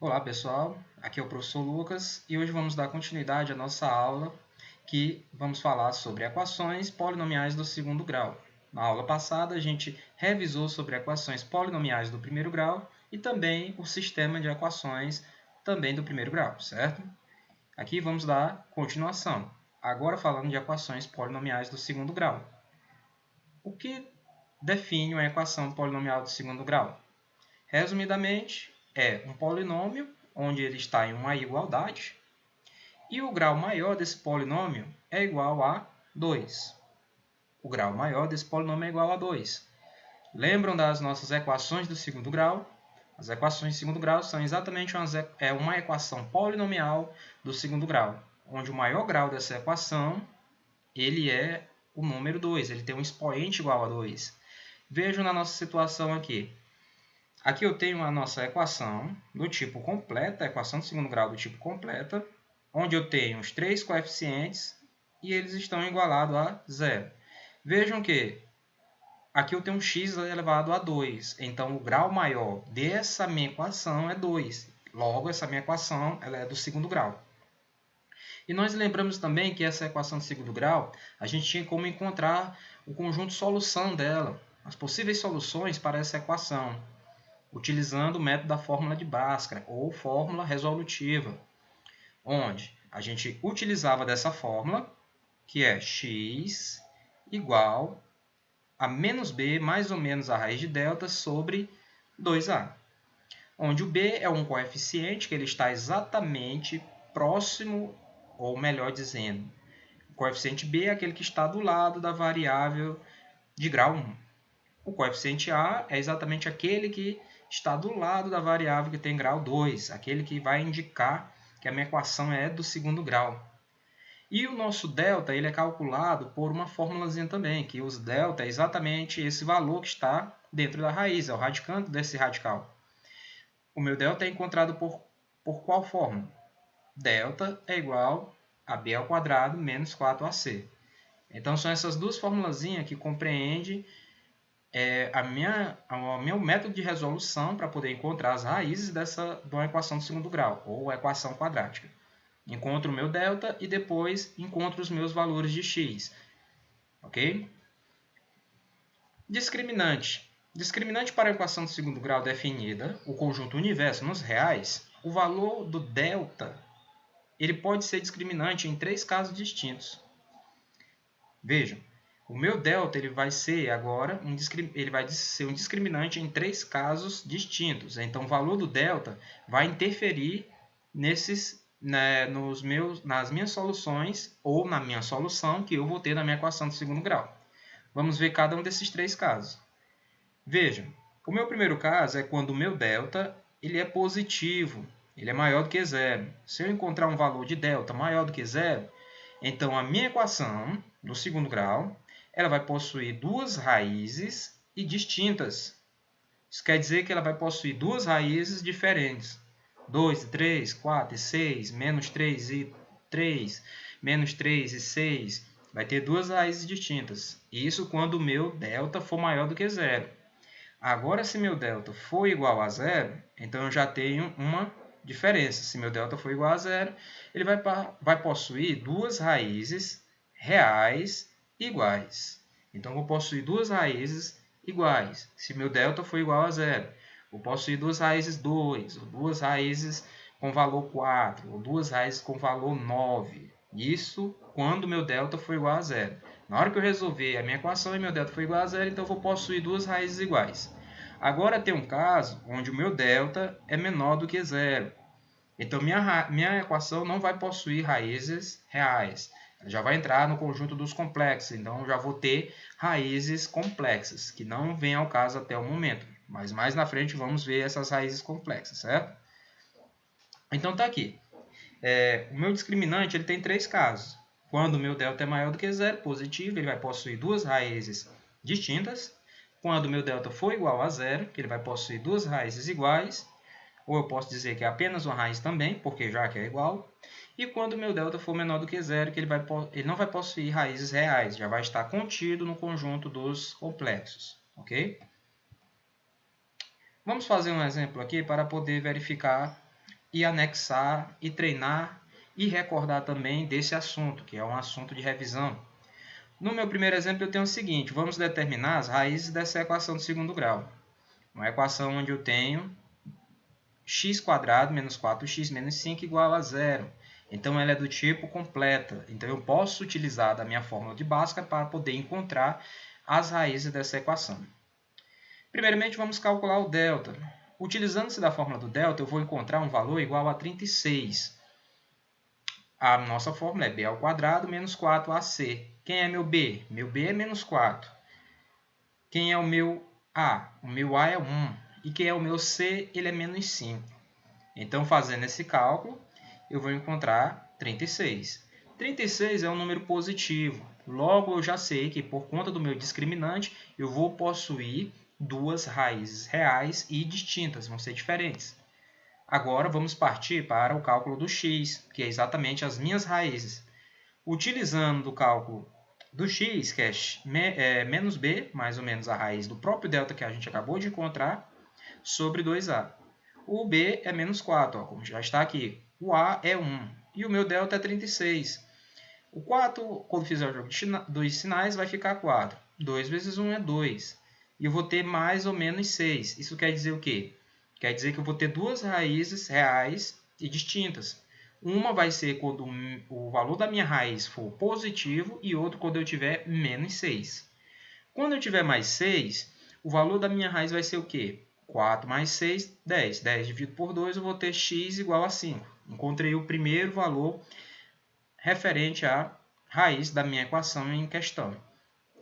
Olá pessoal, aqui é o professor Lucas e hoje vamos dar continuidade à nossa aula que vamos falar sobre equações polinomiais do segundo grau. Na aula passada a gente revisou sobre equações polinomiais do primeiro grau e também o sistema de equações também do primeiro grau, certo? Aqui vamos dar continuação, agora falando de equações polinomiais do segundo grau. O que define uma equação polinomial do segundo grau? Resumidamente, é um polinômio onde ele está em uma igualdade e o grau maior desse polinômio é igual a 2. O grau maior desse polinômio é igual a 2. Lembram das nossas equações do segundo grau? As equações de segundo grau são exatamente uma equação polinomial do segundo grau, onde o maior grau dessa equação ele é o número 2, ele tem um expoente igual a 2. Vejam na nossa situação aqui. Aqui eu tenho a nossa equação do tipo completa, a equação do segundo grau do tipo completa, onde eu tenho os três coeficientes e eles estão igualados a zero. Vejam que aqui eu tenho um x elevado a 2, então o grau maior dessa minha equação é 2. Logo, essa minha equação ela é do segundo grau. E nós lembramos também que essa equação de segundo grau, a gente tinha como encontrar o conjunto de solução dela, as possíveis soluções para essa equação, utilizando o método da fórmula de Bhaskara, ou fórmula resolutiva, onde a gente utilizava dessa fórmula, que é x igual a menos b mais ou menos a raiz de delta sobre 2a, onde o b é um coeficiente que ele está exatamente próximo, ou melhor dizendo, o coeficiente b é aquele que está do lado da variável de grau 1. O coeficiente a é exatamente aquele que está do lado da variável que tem grau 2, aquele que vai indicar que a minha equação é do segundo grau. E o nosso delta ele é calculado por uma formulazinha também, que os delta é exatamente esse valor que está dentro da raiz, é o radicando desse radical. O meu delta é encontrado por qual fórmula? Delta é igual a b ao quadrado menos 4ac. Então, são essas duas formulazinhas que compreendem o meu método de resolução para poder encontrar as raízes de uma equação de segundo grau, ou equação quadrática. Encontro o meu delta e depois encontro os meus valores de x. Ok? Discriminante. Discriminante para a equação de segundo grau definida, o conjunto universo nos reais, o valor do delta ele pode ser discriminante em três casos distintos. Vejam, o meu delta ele vai ser agora um discriminante em três casos distintos. Então, o valor do delta vai interferir nas minhas soluções ou na minha solução que eu vou ter na minha equação de segundo grau. Vamos ver cada um desses três casos. Vejam, o meu primeiro caso é quando o meu delta ele é positivo, ele é maior do que zero. Se eu encontrar um valor de delta maior do que zero, então a minha equação do segundo grau ela vai possuir duas raízes e distintas. Isso quer dizer que ela vai possuir duas raízes diferentes. 2 e 3, 4 e 6, menos 3 e 3, menos 3 e 6. Vai ter duas raízes distintas. Isso quando o meu delta for maior do que zero. Agora, se meu delta for igual a zero, então eu já tenho uma diferença. Se meu delta for igual a zero, ele vai possuir duas raízes reais iguais. Então, eu vou possuir duas raízes iguais. Se meu delta for igual a zero, vou possuir duas raízes 2, ou duas raízes com valor 4, ou duas raízes com valor 9. Isso quando meu delta for igual a zero. Na hora que eu resolver a minha equação e meu delta for igual a zero, então eu vou possuir duas raízes iguais. Agora tem um caso onde o meu delta é menor do que zero. Então minha equação não vai possuir raízes reais. Ela já vai entrar no conjunto dos complexos. Então eu já vou ter raízes complexas, que não vem ao caso até o momento. Mas mais na frente vamos ver essas raízes complexas, certo? Então está aqui. O meu discriminante ele tem três casos. Quando o meu delta é maior do que zero, positivo, ele vai possuir duas raízes distintas. Quando o meu delta for igual a zero, que ele vai possuir duas raízes iguais, ou eu posso dizer que é apenas uma raiz também, porque já que é igual. E quando o meu delta for menor do que zero, que ele não vai possuir raízes reais, já vai estar contido no conjunto dos complexos. Ok? Vamos fazer um exemplo aqui para poder verificar e anexar e treinar e recordar também desse assunto, que é um assunto de revisão. No meu primeiro exemplo, eu tenho o seguinte: vamos determinar as raízes dessa equação do segundo grau. Uma equação onde eu tenho x² menos 4x menos 5 igual a 0. Então, ela é do tipo completa. Então, eu posso utilizar da minha fórmula de Bhaskara para poder encontrar as raízes dessa equação. Primeiramente, vamos calcular o delta. Utilizando-se da fórmula do delta, eu vou encontrar um valor igual a 36. A nossa fórmula é b² menos 4ac. Quem é meu b? Meu b é menos 4. Quem é o meu a? O meu a é 1. E quem é o meu c? Ele é menos 5. Então, fazendo esse cálculo, eu vou encontrar 36. 36 é um número positivo. Logo, eu já sei que, por conta do meu discriminante, eu vou possuir duas raízes reais e distintas, vão ser diferentes. Agora, vamos partir para o cálculo do x, que é exatamente as minhas raízes. Utilizando o cálculo do x, que é menos b, mais ou menos a raiz do próprio delta que a gente acabou de encontrar, sobre 2a. O b é menos 4, ó, como já está aqui. O a é 1 e o meu delta é 36. O 4, quando fizer o jogo dos sinais, vai ficar 4. 2 vezes 1 é 2. E eu vou ter mais ou menos 6. Isso quer dizer o quê? Quer dizer que eu vou ter duas raízes reais e distintas. Uma vai ser quando o valor da minha raiz for positivo e outra quando eu tiver menos 6. Quando eu tiver mais 6, o valor da minha raiz vai ser o quê? 4 mais 6, 10. 10 dividido por 2, eu vou ter x igual a 5. Encontrei o primeiro valor referente à raiz da minha equação em questão.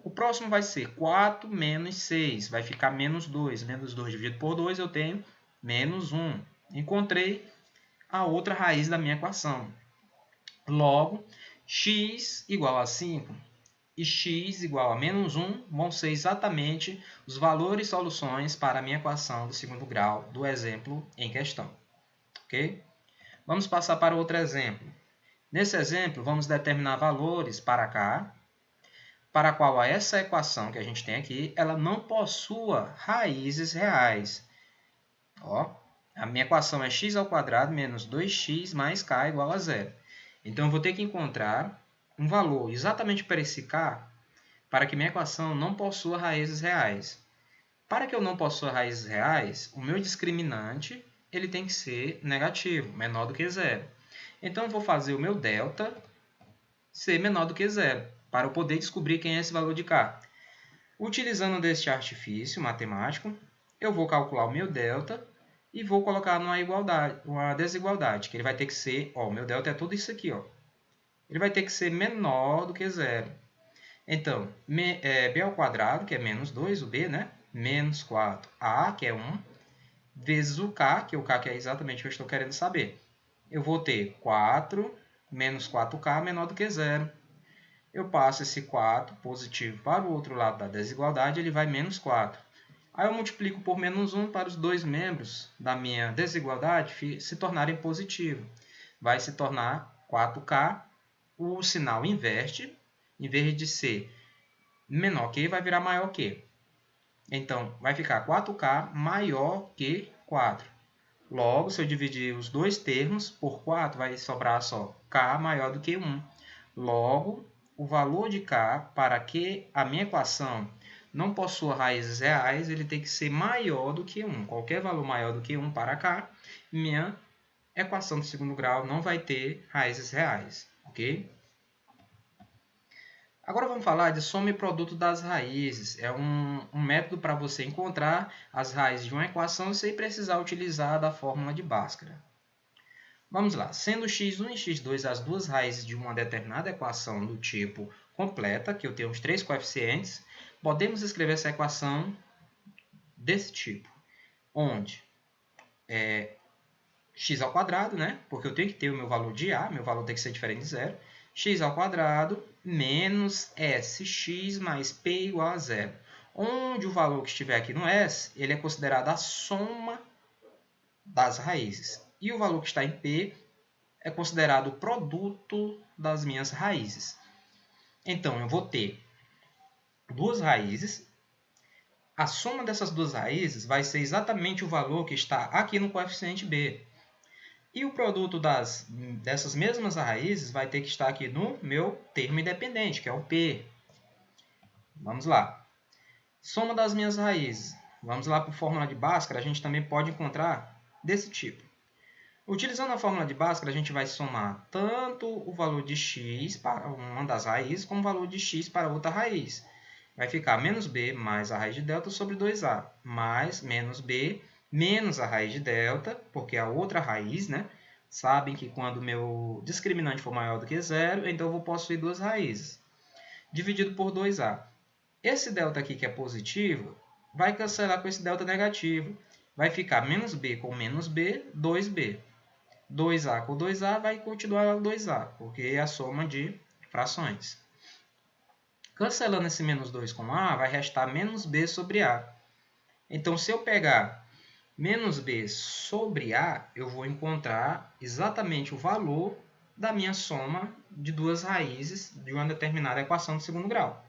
O próximo vai ser 4 menos 6, vai ficar menos 2. Menos 2 dividido por 2, eu tenho menos 1. Encontrei a outra raiz da minha equação. Logo, x igual a 5 e x igual a menos 1 vão ser exatamente os valores e soluções para a minha equação do segundo grau do exemplo em questão. Ok? Vamos passar para outro exemplo. Nesse exemplo, vamos determinar valores para cá, para a qual essa equação que a gente tem aqui, ela não possua raízes reais. Ó, a minha equação é x² menos 2x mais k igual a 0. Então, eu vou ter que encontrar um valor exatamente para esse k, para que minha equação não possua raízes reais. Para que eu não possua raízes reais, o meu discriminante ele tem que ser negativo, menor do que zero. Então, eu vou fazer o meu delta ser menor do que zero, para eu poder descobrir quem é esse valor de k. Utilizando deste artifício matemático, eu vou calcular o meu delta e vou colocar uma desigualdade, que ele vai ter que ser, ó, o meu delta é tudo isso aqui, ó. Ele vai ter que ser menor do que zero. Então, b², que é menos 2, o b, né? Menos 4, a, que é 1, vezes o k, que é exatamente o que eu estou querendo saber. Eu vou ter 4 menos 4k menor do que zero. Eu passo esse 4 positivo para o outro lado da desigualdade, ele vai menos 4. Aí eu multiplico por menos 1 para os dois membros da minha desigualdade se tornarem positivos. Vai se tornar 4k, o sinal inverte, em vez de ser menor que, vai virar maior que. Então, vai ficar 4k maior que 4. Logo, se eu dividir os dois termos por 4, vai sobrar só k maior do que 1. Logo, o valor de k, para que a minha equação não possua raízes reais, ele tem que ser maior do que 1. Qualquer valor maior do que 1 para k, minha equação do segundo grau não vai ter raízes reais. Ok? Agora vamos falar de soma e produto das raízes. É um método para você encontrar as raízes de uma equação sem precisar utilizar da fórmula de Bhaskara. Vamos lá. Sendo x1 e x2 as duas raízes de uma determinada equação do tipo completa, que eu tenho os três coeficientes, podemos escrever essa equação desse tipo, onde x², né? Porque eu tenho que ter o meu valor de a, meu valor tem que ser diferente de zero, x² menos sx mais p igual a zero. Onde o valor que estiver aqui no s, ele é considerado a soma das raízes. E o valor que está em p é considerado o produto das minhas raízes. Então, eu vou ter duas raízes. A soma dessas duas raízes vai ser exatamente o valor que está aqui no coeficiente b. E o produto dessas mesmas raízes vai ter que estar aqui no meu termo independente, que é o P. Vamos lá. Soma das minhas raízes. Vamos lá para a fórmula de Bhaskara, a gente também pode encontrar desse tipo. Utilizando a fórmula de Bhaskara, a gente vai somar tanto o valor de x para uma das raízes, como o valor de x para outra raiz. Vai ficar menos b mais a raiz de delta sobre 2a, mais menos b menos a raiz de delta, porque a outra raiz, né? Sabem que quando o meu discriminante for maior do que zero, então eu vou possuir duas raízes. Dividido por 2a. Esse delta aqui, que é positivo, vai cancelar com esse delta negativo. Vai ficar menos b com menos b, 2b. 2a com 2a vai continuar 2a, porque é a soma de frações. Cancelando esse menos 2 com a, vai restar menos b sobre a. Então, se eu pegar menos b sobre a, eu vou encontrar exatamente o valor da minha soma de duas raízes de uma determinada equação de segundo grau.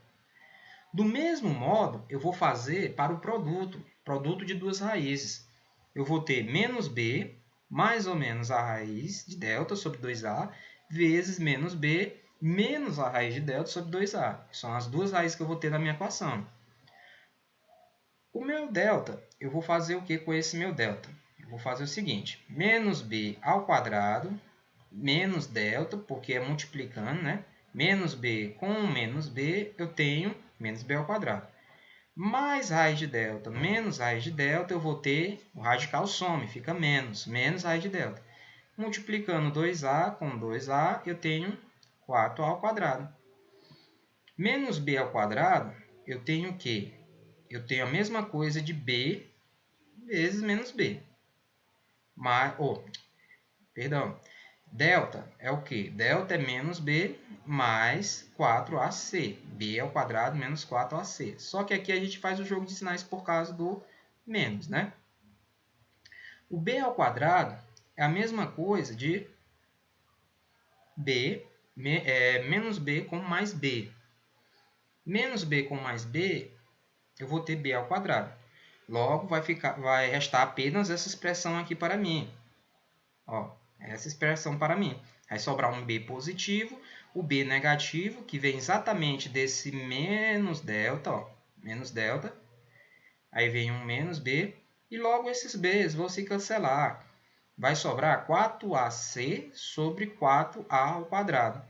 Do mesmo modo, eu vou fazer para o produto de duas raízes. Eu vou ter menos b, mais ou menos a raiz de delta sobre 2a, vezes menos b, menos a raiz de delta sobre 2a. São as duas raízes que eu vou ter na minha equação. O meu delta, eu vou fazer o que com esse meu delta? Eu vou fazer o seguinte, menos b ao quadrado, menos delta, porque é multiplicando, né? Menos b com menos b, eu tenho menos b ao quadrado. Mais raiz de delta menos raiz de delta, eu vou ter o radical some, fica menos raiz de delta. Multiplicando 2a com 2a, eu tenho 4a ao quadrado. Menos b ao quadrado, eu tenho o quê? Eu tenho a mesma coisa de b vezes menos b. Delta é o quê? Delta é menos b mais 4ac. b ao quadrado menos 4ac. Só que aqui a gente faz o jogo de sinais por causa do menos, né? O b ao quadrado é a mesma coisa de menos b com mais b. Menos b com mais b, eu vou ter b ao quadrado. Logo, vai restar apenas essa expressão aqui para mim. Ó, essa expressão para mim. Vai sobrar um b positivo, o b negativo, que vem exatamente desse menos delta, ó, menos delta. Aí vem um menos b, e logo esses b's vão se cancelar. Vai sobrar 4ac sobre 4a ao quadrado.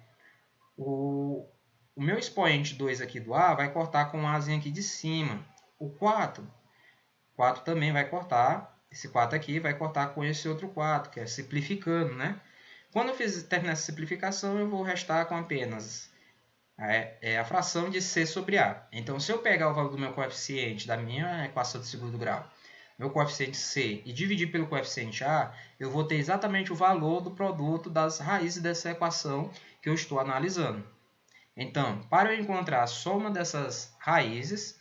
O meu expoente 2 aqui do a vai cortar com o azinho aqui de cima. O 4 também vai cortar. Esse 4 aqui vai cortar com esse outro 4, que é simplificando, né? Quando eu terminar essa simplificação, eu vou restar com apenas a fração de c sobre a. Então, se eu pegar o valor do meu coeficiente da minha equação de segundo grau, meu coeficiente c, e dividir pelo coeficiente a, eu vou ter exatamente o valor do produto das raízes dessa equação que eu estou analisando. Então, para eu encontrar a soma dessas raízes,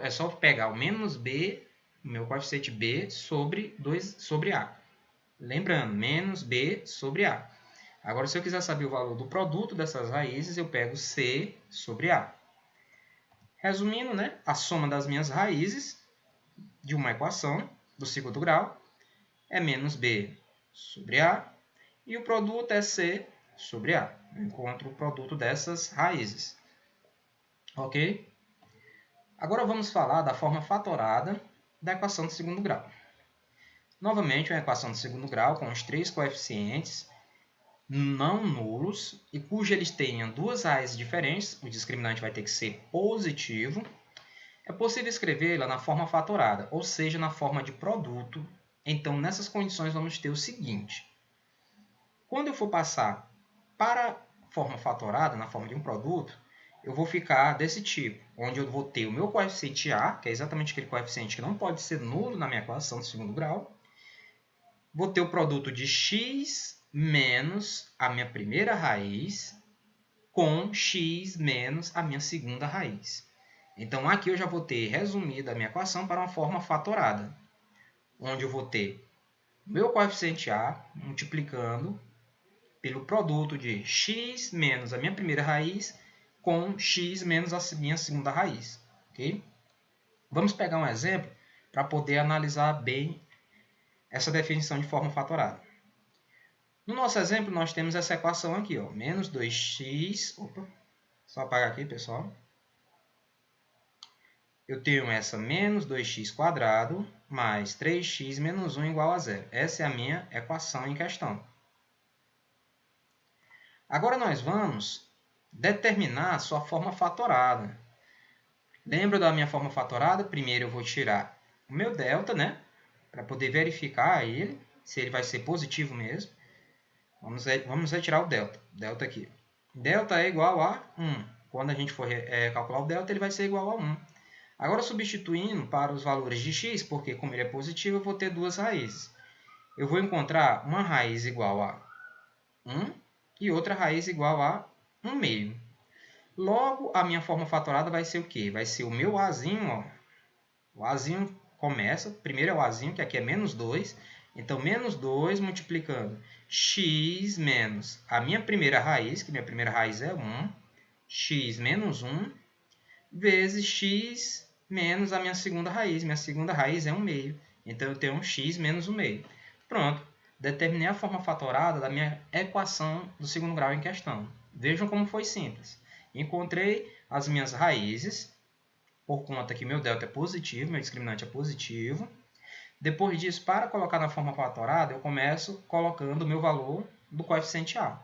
é só pegar o menos b, o meu coeficiente b, sobre a. Lembrando, menos b sobre a. Agora, se eu quiser saber o valor do produto dessas raízes, eu pego c sobre a. Resumindo, né, a soma das minhas raízes de uma equação do segundo grau é menos b sobre a, e o produto é c sobre a. Eu encontro o produto dessas raízes. Ok? Agora vamos falar da forma fatorada da equação de segundo grau. Novamente, uma equação de segundo grau com os três coeficientes não nulos e cujo eles tenham duas raízes diferentes, o discriminante vai ter que ser positivo. É possível escrevê-la na forma fatorada, ou seja, na forma de produto. Então, nessas condições, vamos ter o seguinte. Quando eu for passar para a forma fatorada, na forma de um produto, eu vou ficar desse tipo, onde eu vou ter o meu coeficiente a, que é exatamente aquele coeficiente que não pode ser nulo na minha equação de segundo grau. Vou ter o produto de x menos a minha primeira raiz com x menos a minha segunda raiz. Então, aqui eu já vou ter resumido a minha equação para uma forma fatorada, onde eu vou ter meu coeficiente a multiplicando pelo produto de x menos a minha primeira raiz com x menos a minha segunda raiz. Okay? Vamos pegar um exemplo para poder analisar bem essa definição de forma fatorada. No nosso exemplo, nós temos essa equação aqui, ó, menos 2x... Opa, só apagar aqui, pessoal. Eu tenho essa menos 2x² mais 3x menos 1 igual a 0. Essa é a minha equação em questão. Agora nós vamos determinar a sua forma fatorada. Lembra da minha forma fatorada? Primeiro eu vou tirar o meu delta, né? Para poder verificar ele, se ele vai ser positivo mesmo. Vamos retirar o delta. Delta aqui. Delta é igual a 1. Quando a gente for calcular o delta, ele vai ser igual a 1. Agora, substituindo para os valores de x, porque como ele é positivo, eu vou ter duas raízes. Eu vou encontrar uma raiz igual a 1 e outra raiz igual a 1 meio. Logo, a minha forma fatorada vai ser o quê? Vai ser o meu azinho, ó. O azinho começa, primeiro é o azinho, que aqui é menos 2. Então, menos 2 multiplicando x menos a minha primeira raiz, que minha primeira raiz é 1, x menos 1, vezes x menos a minha segunda raiz. Minha segunda raiz é 1 meio. Então, eu tenho um x menos 1 meio. Pronto. Determinei a forma fatorada da minha equação do segundo grau em questão. Vejam como foi simples. Encontrei as minhas raízes, por conta que meu delta é positivo, meu discriminante é positivo. Depois disso, para colocar na forma fatorada, eu começo colocando o meu valor do coeficiente A.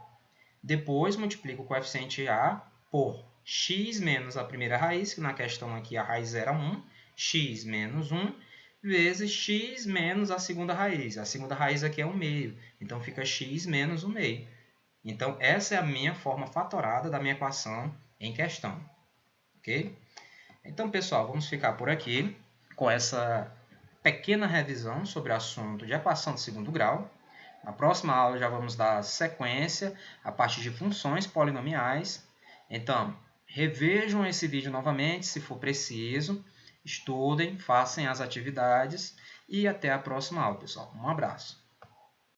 Depois, multiplico o coeficiente A por x menos a primeira raiz, que na questão aqui a raiz era 1, x menos 1, vezes x menos a segunda raiz. A segunda raiz aqui é 1 meio, então fica x menos 1 meio. Então, essa é a minha forma fatorada da minha equação em questão. Ok? Então, pessoal, vamos ficar por aqui com essa pequena revisão sobre o assunto de equação de segundo grau. Na próxima aula já vamos dar sequência a partir de funções polinomiais. Então, revejam esse vídeo novamente, se for preciso. Estudem, façam as atividades e até a próxima aula, pessoal. Um abraço.